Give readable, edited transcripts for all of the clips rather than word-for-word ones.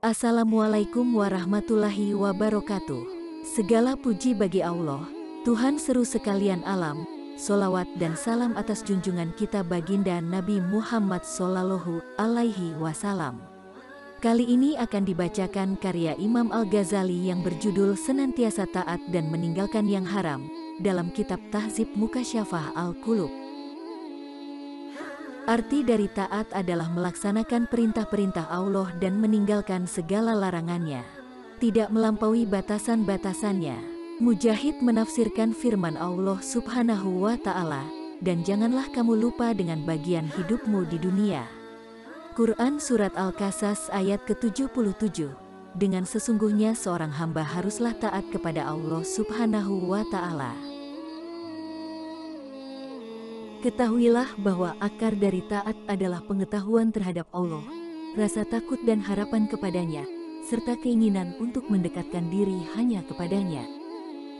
Assalamualaikum warahmatullahi wabarakatuh. Segala puji bagi Allah, Tuhan seru sekalian alam. Solawat dan salam atas junjungan kita baginda Nabi Muhammad Sallallahu Alaihi Wasallam. Kali ini akan dibacakan karya Imam Al-Ghazali yang berjudul Senantiasa Taat dan Meninggalkan yang Haram dalam kitab Tahzib Mukasyafah Al-Qulub. Arti dari taat adalah melaksanakan perintah-perintah Allah dan meninggalkan segala larangannya, tidak melampaui batasan-batasannya. Mujahid menafsirkan firman Allah Subhanahu wa Ta'ala, dan janganlah kamu lupa dengan bagian hidupmu di dunia. Quran Surat Al-Qasas ayat ke-77. Dengan sesungguhnya seorang hamba haruslah taat kepada Allah Subhanahu wa Ta'ala. Ketahuilah bahwa akar dari taat adalah pengetahuan terhadap Allah, rasa takut dan harapan kepadanya, serta keinginan untuk mendekatkan diri hanya kepadanya.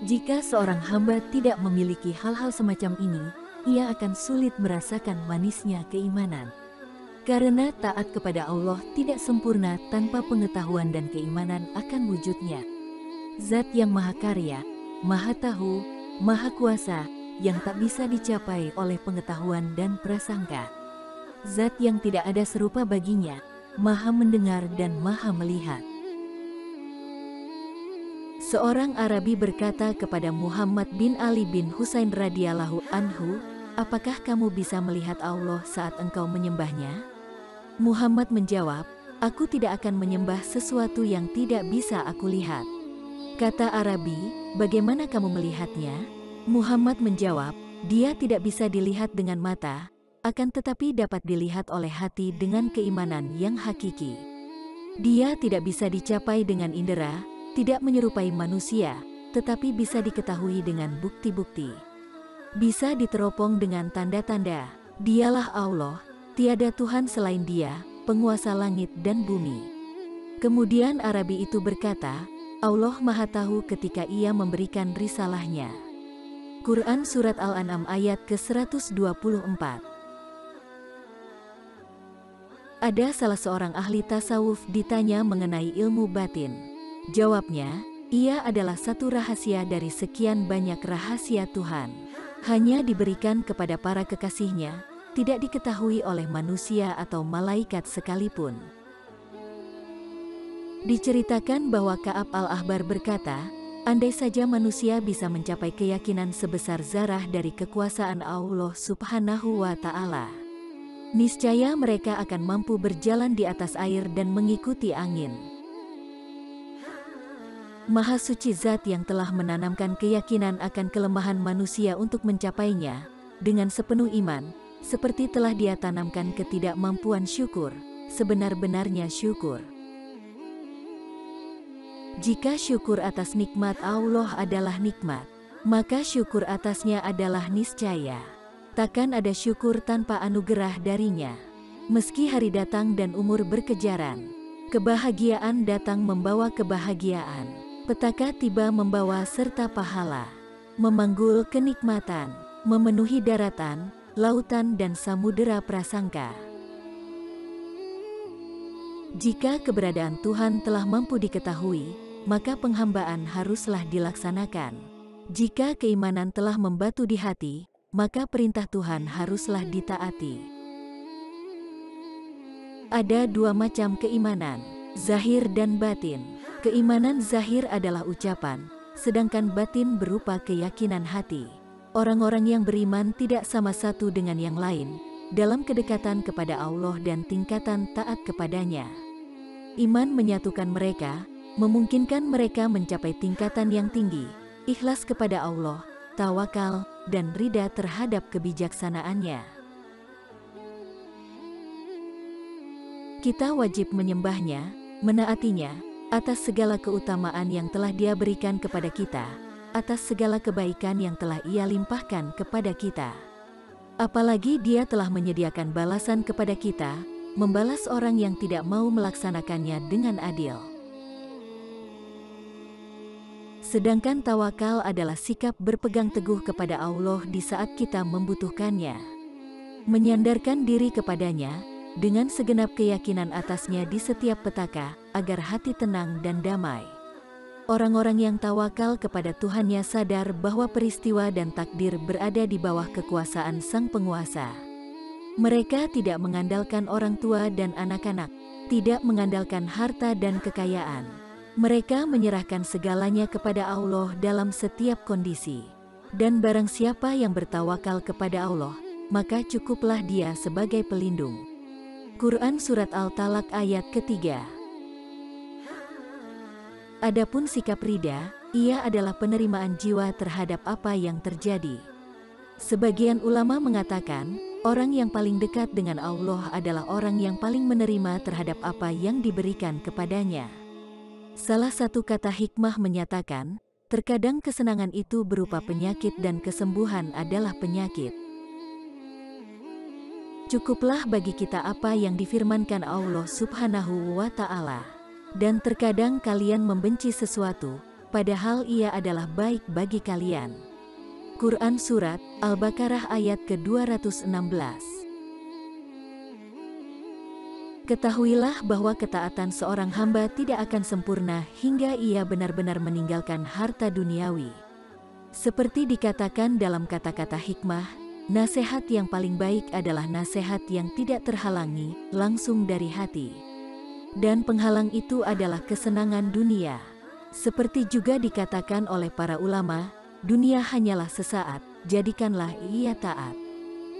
Jika seorang hamba tidak memiliki hal-hal semacam ini, ia akan sulit merasakan manisnya keimanan. Karena taat kepada Allah tidak sempurna tanpa pengetahuan dan keimanan akan wujudnya. Zat yang maha karya, maha tahu, maha kuasa, yang tak bisa dicapai oleh pengetahuan dan prasangka. Zat yang tidak ada serupa baginya, maha mendengar dan maha melihat. Seorang Arabi berkata kepada Muhammad bin Ali bin Husain radhiyallahu anhu, "Apakah kamu bisa melihat Allah saat engkau menyembahnya?" Muhammad menjawab, "Aku tidak akan menyembah sesuatu yang tidak bisa aku lihat." Kata Arabi, "Bagaimana kamu melihatnya?" Muhammad menjawab, "Dia tidak bisa dilihat dengan mata, akan tetapi dapat dilihat oleh hati dengan keimanan yang hakiki. Dia tidak bisa dicapai dengan indera, tidak menyerupai manusia, tetapi bisa diketahui dengan bukti-bukti. Bisa diteropong dengan tanda-tanda. Dialah Allah, tiada Tuhan selain Dia, penguasa langit dan bumi." Kemudian Arabi itu berkata, "Allah Maha Tahu ketika Ia memberikan risalahnya." Quran Surat Al-An'am ayat ke-124. Ada salah seorang ahli tasawuf ditanya mengenai ilmu batin. Jawabnya, ia adalah satu rahasia dari sekian banyak rahasia Tuhan. Hanya diberikan kepada para kekasihnya, tidak diketahui oleh manusia atau malaikat sekalipun. Diceritakan bahwa Ka'ab al-Ahbar berkata, "Andai saja manusia bisa mencapai keyakinan sebesar zarah dari kekuasaan Allah Subhanahu wa Ta'ala, niscaya mereka akan mampu berjalan di atas air dan mengikuti angin." Maha suci zat yang telah menanamkan keyakinan akan kelemahan manusia untuk mencapainya, dengan sepenuh iman, seperti telah Dia tanamkan ketidakmampuan syukur, sebenar-benarnya syukur. Jika syukur atas nikmat Allah adalah nikmat, maka syukur atasnya adalah niscaya. Takkan ada syukur tanpa anugerah darinya. Meski hari datang dan umur berkejaran, kebahagiaan datang membawa kebahagiaan, petaka tiba membawa serta pahala, memanggul kenikmatan, memenuhi daratan, lautan dan samudera prasangka. Jika keberadaan Tuhan telah mampu diketahui, maka penghambaan haruslah dilaksanakan. Jika keimanan telah membatu di hati, maka perintah Tuhan haruslah ditaati. Ada dua macam keimanan, zahir dan batin. Keimanan zahir adalah ucapan, sedangkan batin berupa keyakinan hati. Orang-orang yang beriman tidak sama satu dengan yang lain dalam kedekatan kepada Allah dan tingkatan taat kepadanya. Iman menyatukan mereka, memungkinkan mereka mencapai tingkatan yang tinggi, ikhlas kepada Allah, tawakal, dan ridha terhadap kebijaksanaannya. Kita wajib menyembahnya, menaatinya, atas segala keutamaan yang telah Dia berikan kepada kita, atas segala kebaikan yang telah Ia limpahkan kepada kita. Apalagi Dia telah menyediakan balasan kepada kita, membalas orang yang tidak mau melaksanakannya dengan adil. Sedangkan tawakal adalah sikap berpegang teguh kepada Allah di saat kita membutuhkannya. Menyandarkan diri kepadanya, dengan segenap keyakinan atasnya di setiap petaka, agar hati tenang dan damai. Orang-orang yang tawakal kepada Tuhannya sadar bahwa peristiwa dan takdir berada di bawah kekuasaan Sang Penguasa. Mereka tidak mengandalkan orang tua dan anak-anak, tidak mengandalkan harta dan kekayaan. Mereka menyerahkan segalanya kepada Allah dalam setiap kondisi. Dan barang siapa yang bertawakal kepada Allah, maka cukuplah dia sebagai pelindung. Quran Surat Al-Talaq ayat ketiga. Adapun sikap rida, ia adalah penerimaan jiwa terhadap apa yang terjadi. Sebagian ulama mengatakan, orang yang paling dekat dengan Allah adalah orang yang paling menerima terhadap apa yang diberikan kepadanya. Salah satu kata hikmah menyatakan, terkadang kesenangan itu berupa penyakit dan kesembuhan adalah penyakit. Cukuplah bagi kita apa yang difirmankan Allah Subhanahu wa Ta'ala. Dan terkadang kalian membenci sesuatu, padahal ia adalah baik bagi kalian. Quran Surat Al-Baqarah ayat ke-216. Ketahuilah bahwa ketaatan seorang hamba tidak akan sempurna hingga ia benar-benar meninggalkan harta duniawi. Seperti dikatakan dalam kata-kata hikmah, nasihat yang paling baik adalah nasihat yang tidak terhalangi, langsung dari hati. Dan penghalang itu adalah kesenangan dunia. Seperti juga dikatakan oleh para ulama, dunia hanyalah sesaat, jadikanlah ia taat.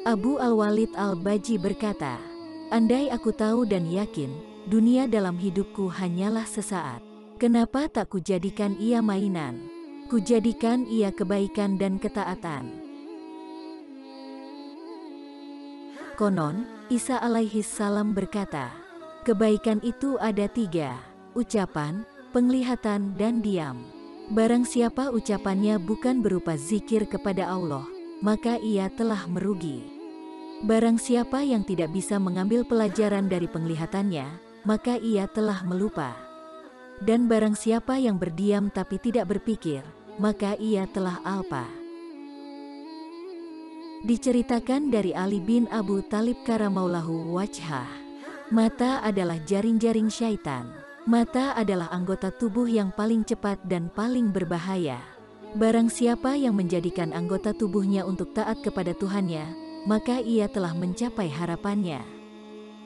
Abu Al-Walid Al-Baji berkata, andai aku tahu dan yakin, dunia dalam hidupku hanyalah sesaat, kenapa tak kujadikan ia mainan? Kujadikan ia kebaikan dan ketaatan. Konon, Isa alaihi salam berkata, kebaikan itu ada 3, ucapan, penglihatan dan diam. Barang siapa ucapannya bukan berupa zikir kepada Allah, maka ia telah merugi. Barang siapa yang tidak bisa mengambil pelajaran dari penglihatannya, maka ia telah melupa. Dan barang siapa yang berdiam tapi tidak berpikir, maka ia telah alpa. Diceritakan dari Ali bin Abu Thalib karamallahu wajhah, mata adalah jaring-jaring syaitan. Mata adalah anggota tubuh yang paling cepat dan paling berbahaya. Barang siapa yang menjadikan anggota tubuhnya untuk taat kepada Tuhannya, maka ia telah mencapai harapannya.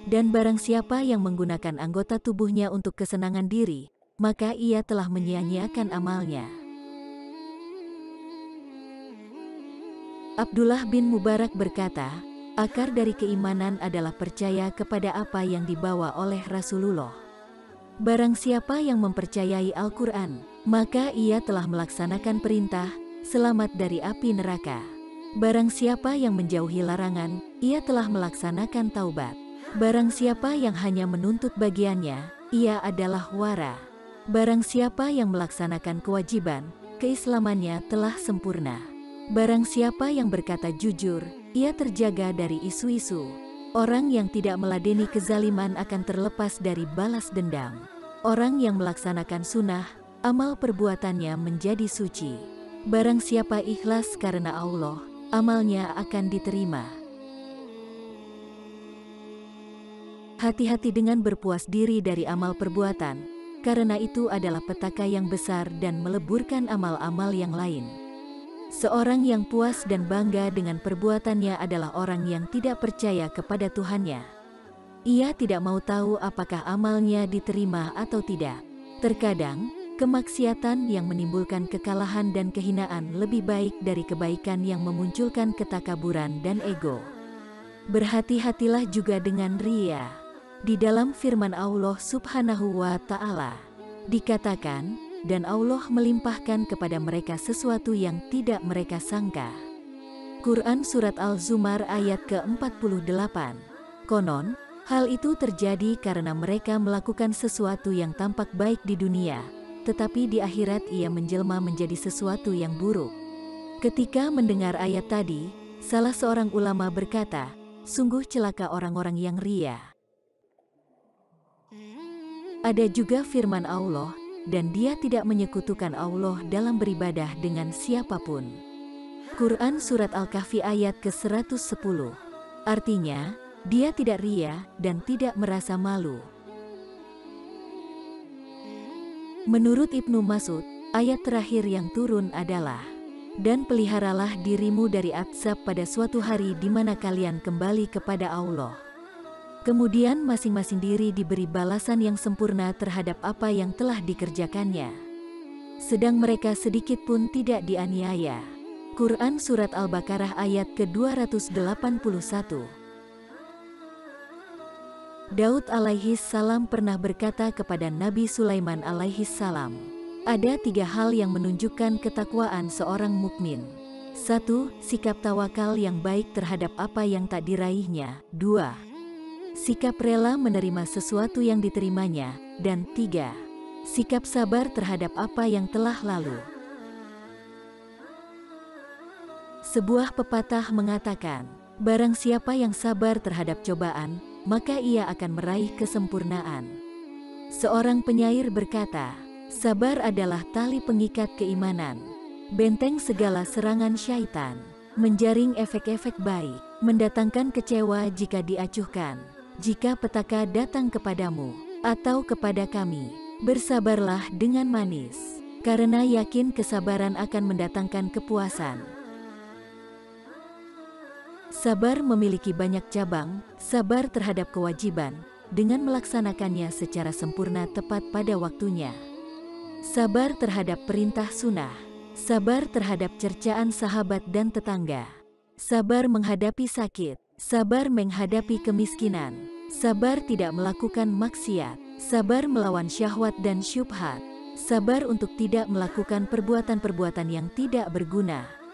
Dan barang siapa yang menggunakan anggota tubuhnya untuk kesenangan diri, maka ia telah menyia-nyiakan amalnya. Abdullah bin Mubarak berkata, akar dari keimanan adalah percaya kepada apa yang dibawa oleh Rasulullah. Barang siapa yang mempercayai Al-Quran, maka ia telah melaksanakan perintah, selamat dari api neraka. Barang siapa yang menjauhi larangan, ia telah melaksanakan taubat. Barang siapa yang hanya menuntut bagiannya, ia adalah wara. Barang siapa yang melaksanakan kewajiban, keislamannya telah sempurna. Barang siapa yang berkata jujur, ia terjaga dari isu-isu. Orang yang tidak meladeni kezaliman akan terlepas dari balas dendam. Orang yang melaksanakan sunnah, amal perbuatannya menjadi suci. Barang siapa ikhlas karena Allah, amalnya akan diterima. Hati-hati dengan berpuas diri dari amal perbuatan, karena itu adalah petaka yang besar dan meleburkan amal-amal yang lain. Seorang yang puas dan bangga dengan perbuatannya adalah orang yang tidak percaya kepada Tuhannya. Ia tidak mau tahu apakah amalnya diterima atau tidak. Terkadang, kemaksiatan yang menimbulkan kekalahan dan kehinaan lebih baik dari kebaikan yang memunculkan ketakaburan dan ego. Berhati-hatilah juga dengan riya. Di dalam firman Allah Subhanahu wa Ta'ala, dikatakan, dan Allah melimpahkan kepada mereka sesuatu yang tidak mereka sangka. Quran Surat Al-Zumar ayat ke-48. Konon, hal itu terjadi karena mereka melakukan sesuatu yang tampak baik di dunia, tetapi di akhirat ia menjelma menjadi sesuatu yang buruk. Ketika mendengar ayat tadi, salah seorang ulama berkata, sungguh celaka orang-orang yang riya. Ada juga firman Allah, dan dia tidak menyekutukan Allah dalam beribadah dengan siapapun. Quran Surat Al-Kahfi ayat ke-110. Artinya, Dia tidak ria dan tidak merasa malu. Menurut Ibnu Mas'ud, ayat terakhir yang turun adalah, "Dan peliharalah dirimu dari azab pada suatu hari di mana kalian kembali kepada Allah." Kemudian masing-masing diri diberi balasan yang sempurna terhadap apa yang telah dikerjakannya. Sedang mereka sedikit pun tidak dianiaya. Quran Surat Al-Baqarah ayat ke-281. Daud alaihi salam pernah berkata kepada Nabi Sulaiman alaihi salam, "Ada 3 hal yang menunjukkan ketakwaan seorang mukmin. 1. Sikap tawakal yang baik terhadap apa yang tak diraihnya. 2. Sikap rela menerima sesuatu yang diterimanya. Dan 3. Sikap sabar terhadap apa yang telah lalu." Sebuah pepatah mengatakan, barang siapa yang sabar terhadap cobaan, maka ia akan meraih kesempurnaan. Seorang penyair berkata, sabar adalah tali pengikat keimanan, benteng segala serangan syaitan, menjaring efek-efek baik, mendatangkan kecewa jika diacuhkan. Jika petaka datang kepadamu, atau kepada kami, bersabarlah dengan manis, karena yakin kesabaran akan mendatangkan kepuasan. Sabar memiliki banyak cabang. Sabar terhadap kewajiban, dengan melaksanakannya secara sempurna tepat pada waktunya. Sabar terhadap perintah sunnah. Sabar terhadap cercaan sahabat dan tetangga. Sabar menghadapi sakit. Sabar menghadapi kemiskinan. Sabar tidak melakukan maksiat. Sabar melawan syahwat dan syubhat. Sabar untuk tidak melakukan perbuatan-perbuatan yang tidak berguna.